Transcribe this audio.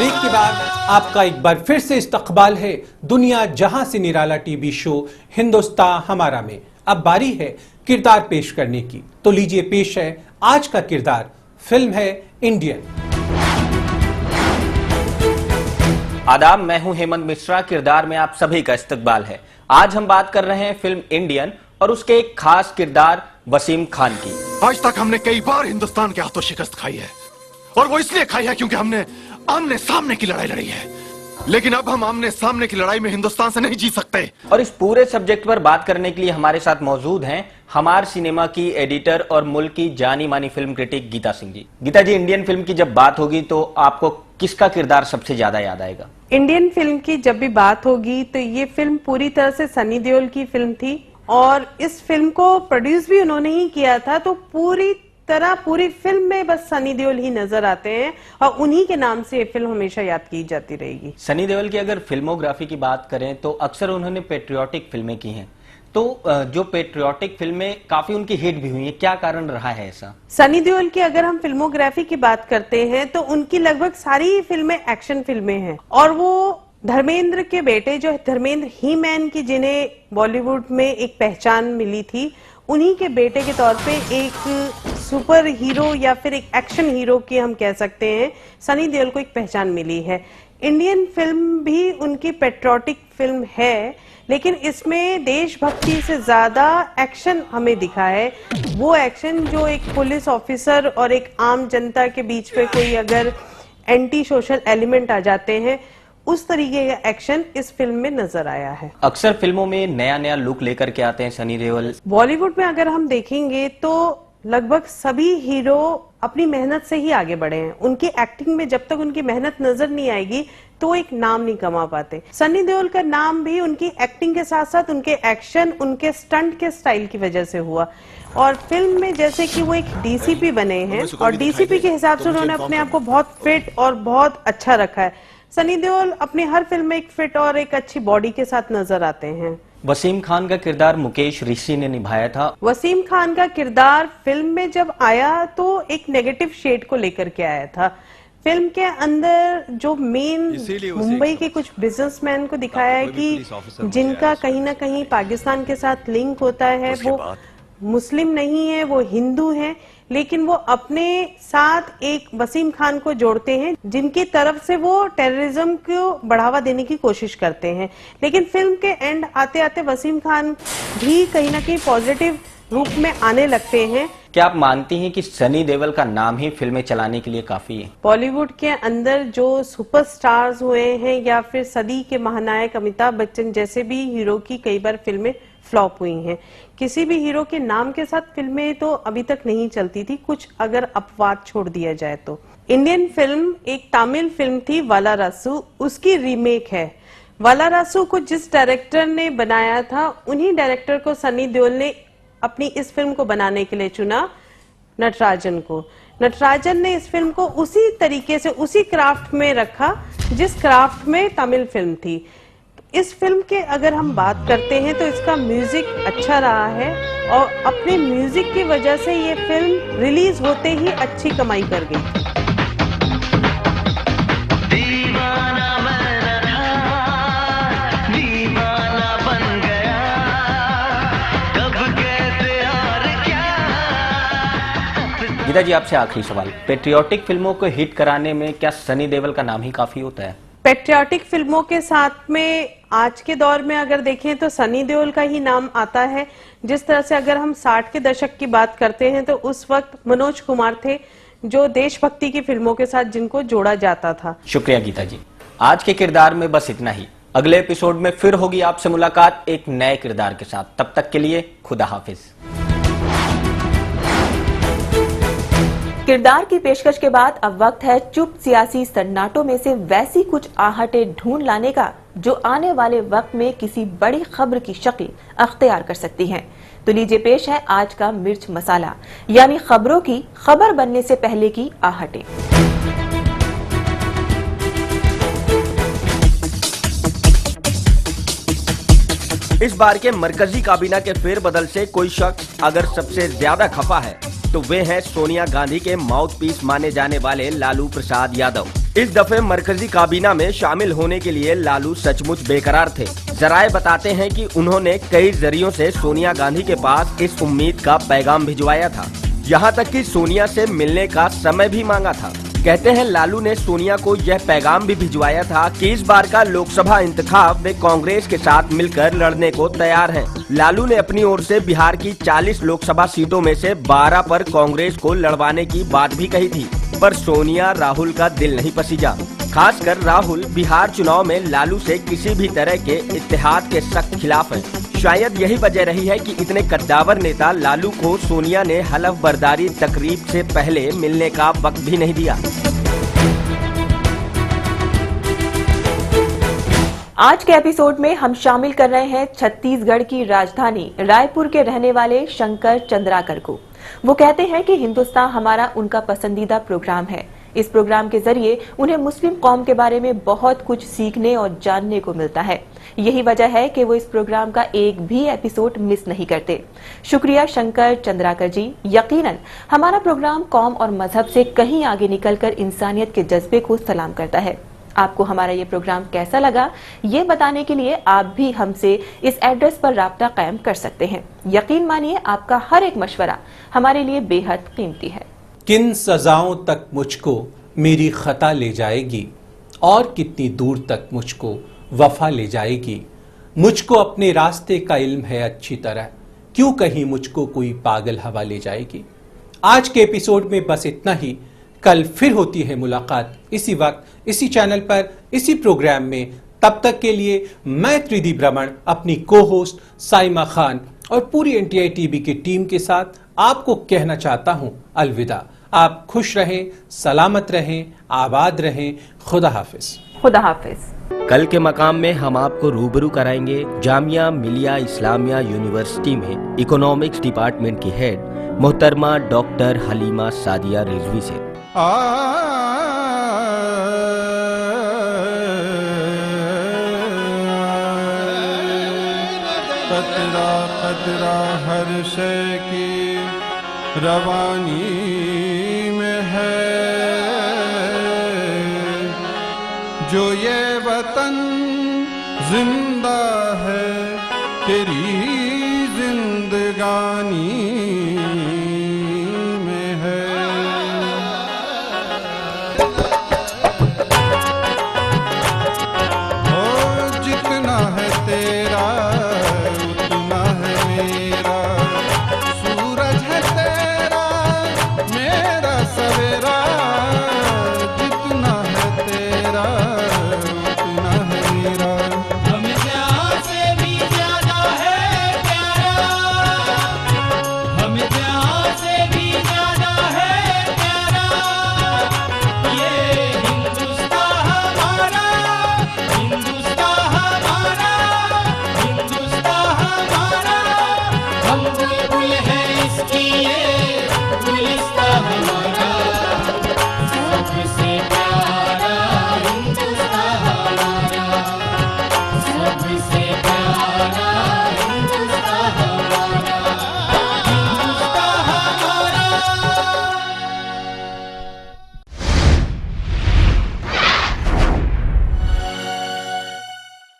Break के बाद आपका एक बार फिर से इस्तकबाल है दुनिया जहां से निराला टीवी शो हिंदुस्तान हमारा में। अब बारी है किरदार पेश करने की, तो लीजिए पेश है आज का किरदार। फिल्म है इंडियन। आदाब, मैं हूं हेमंत मिश्रा। किरदार में आप सभी का इस्तकबाल है। आज हम बात कर रहे हैं फिल्म इंडियन और उसके एक खास किरदार वसीम खान की। आज तक हमने कई बार हिंदुस्तान के हाथों शिकस्त खाई है, और वो इसलिए खाई है क्योंकि हमने आमने सामने की लड़ाई लड़ी है। लेकिन अब हम आमने सामने की लड़ाई में हिंदुस्तान से नहीं जीत सकते। और इस पूरे सब्जेक्ट पर बात करने के लिए हमारे साथ मौजूद हैं हमार सिनेमा की एडिटर और मुल्क की जानी मानी फिल्म क्रिटिक गीता सिंह जी। गीता जी, इंडियन फिल्म की जब बात होगी तो आपको किसका किरदार सबसे ज्यादा याद आएगा? इंडियन फिल्म की जब भी बात होगी तो ये फिल्म पूरी तरह से सनी देओल की फिल्म थी, और इस फिल्म को प्रोड्यूस भी उन्होंने ही किया था। तो पूरी फिल्म में बस सनी देओल ही नजर आते हैं और उन्हीं के नाम से ये फिल्म हमेशा याद की जाती रहेगी। सनी देओल की अगर फिल्मोग्राफी की बात करें तो अक्सर उन्होंने पेट्रियोटिक फिल्में की हैं, तो जो पेट्रियोटिक फिल्में काफी उनकी हिट भी हुई हैं, क्या कारण रहा है ऐसा? सनी देओल की अगर हम फिल्मोग्राफी की बात करते हैं तो उनकी लगभग सारी फिल्में एक्शन फिल्में हैं, और वो धर्मेंद्र के बेटे जो धर्मेंद्र ही मैन की, जिन्हें बॉलीवुड में एक पहचान मिली थी, उन्हीं के बेटे के तौर पे एक सुपर हीरो या फिर एक एक्शन हीरो की हम कह सकते हैं सनी देओल को एक पहचान मिली है। इंडियन फिल्म भी उनकी पेट्रियोटिक फिल्म है, लेकिन इसमें देशभक्ति से ज्यादा एक्शन हमें दिखा है। वो एक्शन जो एक पुलिस ऑफिसर और एक आम जनता के बीच में कोई अगर एंटी सोशल एलिमेंट आ जाते हैं, उस तरीके का एक्शन इस फिल्म में नजर आया है। अक्सर फिल्मों में नया नया लुक लेकर के आते हैं सनी देओल। बॉलीवुड में अगर हम देखेंगे तो लगभग सभी हीरो अपनी मेहनत से ही आगे बढ़े हैं। उनकी एक्टिंग में जब तक उनकी मेहनत नजर नहीं आएगी तो एक नाम नहीं कमा पाते। सनी देओल का नाम भी उनकी एक्टिंग के साथ साथ उनके एक्शन, उनके स्टंट के स्टाइल की वजह से हुआ। और फिल्म में जैसे कि वो एक डीसीपी बने हैं, और डीसीपी के हिसाब से उन्होंने अपने आप को बहुत फिट और बहुत अच्छा रखा है। सनी देओल अपनी हर फिल्म में एक फिट और एक अच्छी बॉडी के साथ नजर आते हैं। वसीम खान का किरदार मुकेश ऋषि ने निभाया था। वसीम खान का किरदार फिल्म में जब आया तो एक नेगेटिव शेड को लेकर के आया था। फिल्म के अंदर जो मेन मुंबई के कुछ बिजनेसमैन को दिखाया है कि जिनका कहीं ना कहीं पाकिस्तान के साथ लिंक होता है, वो मुस्लिम नहीं है, वो हिंदू हैं, लेकिन वो अपने साथ एक वसीम खान को जोड़ते हैं जिनकी तरफ से वो टेररिज्म को बढ़ावा देने की कोशिश करते हैं। लेकिन फिल्म के एंड आते आते वसीम खान भी कहीं ना कहीं पॉजिटिव रूप में आने लगते हैं। क्या आप मानती हैं कि सनी देओल का नाम ही फिल्में चलाने के लिए काफी है? बॉलीवुड के अंदर जो सुपरस्टार्स हुए हैं या फिर सदी के महानायक अमिताभ बच्चन जैसे भी हीरो की कई बार फिल्में फ्लॉप हुई हैं। किसी भी हीरो के नाम के साथ फिल्में तो अभी तक नहीं चलती थी, कुछ अगर अपवाद छोड़ दिया जाए तो। इंडियन फिल्म एक तमिल फिल्म थी वालारासु, उसकी रीमेक है। वालारासु को जिस डायरेक्टर ने बनाया था, उन्हीं डायरेक्टर को सनी देओल ने अपनी इस फिल्म को बनाने के लिए चुना, नटराजन को। नटराजन ने इस फिल्म को उसी तरीके से, उसी क्राफ्ट में रखा जिस क्राफ्ट में तमिल फिल्म थी। इस फिल्म के अगर हम बात करते हैं तो इसका म्यूजिक अच्छा रहा है, और अपने म्यूजिक की वजह से ये फिल्म रिलीज होते ही अच्छी कमाई कर गई। गीता जी, आपसे आखिरी सवाल, पेट्रियोटिक फिल्मों को हिट कराने में क्या सनी देओल का नाम ही काफी होता है? पेट्रियोटिक फिल्मों के साथ में आज के दौर में अगर देखें तो सनी देओल का ही नाम आता है। जिस तरह से अगर हम 60 के दशक की बात करते हैं तो उस वक्त मनोज कुमार थे जो देशभक्ति की फिल्मों के साथ जिनको जोड़ा जाता था। शुक्रिया गीता जी। आज के किरदार में बस इतना ही। अगले एपिसोड में फिर होगी आपसे मुलाकात एक नए किरदार के साथ। तब तक के लिए खुदा हाफिज। किरदार की पेशकश के बाद अब वक्त है चुप सियासी सन्नाटों में से वैसी कुछ आहटें ढूंढ लाने का जो आने वाले वक्त में किसी बड़ी खबर की शक्ल अख्तियार कर सकती हैं। तो लीजिए पेश है आज का मिर्च मसाला, यानी खबरों की खबर बनने से पहले की आहटें। इस बार के मरकजी काबीना के फेरबदल से कोई शख्स अगर सबसे ज्यादा खफा है तो वे हैं सोनिया गांधी के माउथपीस माने जाने वाले लालू प्रसाद यादव। इस दफे मरकजी काबीना में शामिल होने के लिए लालू सचमुच बेकरार थे। जराए बताते हैं कि उन्होंने कई जरियों से सोनिया गांधी के पास इस उम्मीद का पैगाम भिजवाया था, यहाँ तक कि सोनिया से मिलने का समय भी मांगा था। कहते हैं लालू ने सोनिया को यह पैगाम भी भिजवाया था कि इस बार का लोकसभा इंतखाब वे कांग्रेस के साथ मिलकर लड़ने को तैयार हैं। लालू ने अपनी ओर से बिहार की 40 लोकसभा सीटों में से 12 पर कांग्रेस को लड़वाने की बात भी कही थी, पर सोनिया राहुल का दिल नहीं पसीजा। खासकर राहुल बिहार चुनाव में लालू से किसी भी तरह के इत्तेहाद के सख्त खिलाफ हैं। शायद यही वजह रही है कि इतने कद्दावर नेता लालू को सोनिया ने हलफ बर्दारी तकरीब से पहले मिलने का वक्त भी नहीं दिया। आज के एपिसोड में हम शामिल कर रहे हैं छत्तीसगढ़ की राजधानी रायपुर के रहने वाले शंकर चंद्राकर को। वो कहते हैं कि हिंदुस्तान हमारा उनका पसंदीदा प्रोग्राम है। इस प्रोग्राम के जरिए उन्हें मुस्लिम कौम के बारे में बहुत कुछ सीखने और जानने को मिलता है। यही वजह है कि वो इस प्रोग्राम का एक भी एपिसोड मिस नहीं करते। शुक्रिया शंकर चंद्राकर जी। यकीनन हमारा प्रोग्राम कौम और मजहब से कहीं आगे निकलकर इंसानियत के जज्बे को सलाम करता है। आपको हमारा ये प्रोग्राम कैसा लगा, ये बताने के लिए आप भी हमसे इस एड्रेस पर राब्ता कायम कर सकते हैं। यकीन मानिए आपका हर एक मशवरा हमारे लिए बेहद कीमती है। किन सजाओं तक मुझको मेरी खता ले जाएगी और कितनी दूर तक मुझको वफा ले जाएगी। मुझको अपने रास्ते का इल्म है अच्छी तरह, क्यों कहीं मुझको कोई पागल हवा ले जाएगी। आज के एपिसोड में बस इतना ही। कल फिर होती है मुलाकात इसी वक्त, इसी चैनल पर, इसी प्रोग्राम में। तब तक के लिए मैं त्रिदी भ्रमण अपनी को होस्ट साइमा खान और पूरी एनटीआई टीवी की टीम के साथ आपको कहना चाहता हूं अलविदा। आप खुश रहें, सलामत रहें, आबाद रहें। खुदा हाफिज। खुदा हाफिज। कल के मकाम में हम आपको रूबरू कराएंगे जामिया मिलिया इस्लामिया यूनिवर्सिटी में इकोनॉमिक्स डिपार्टमेंट की हेड मोहतरमा डॉक्टर हलीमा सादिया रिजवी से। कतरा कतरा हर शय की रवानी में है, जो ये वतन जिंदा है तेरी जिंदगानी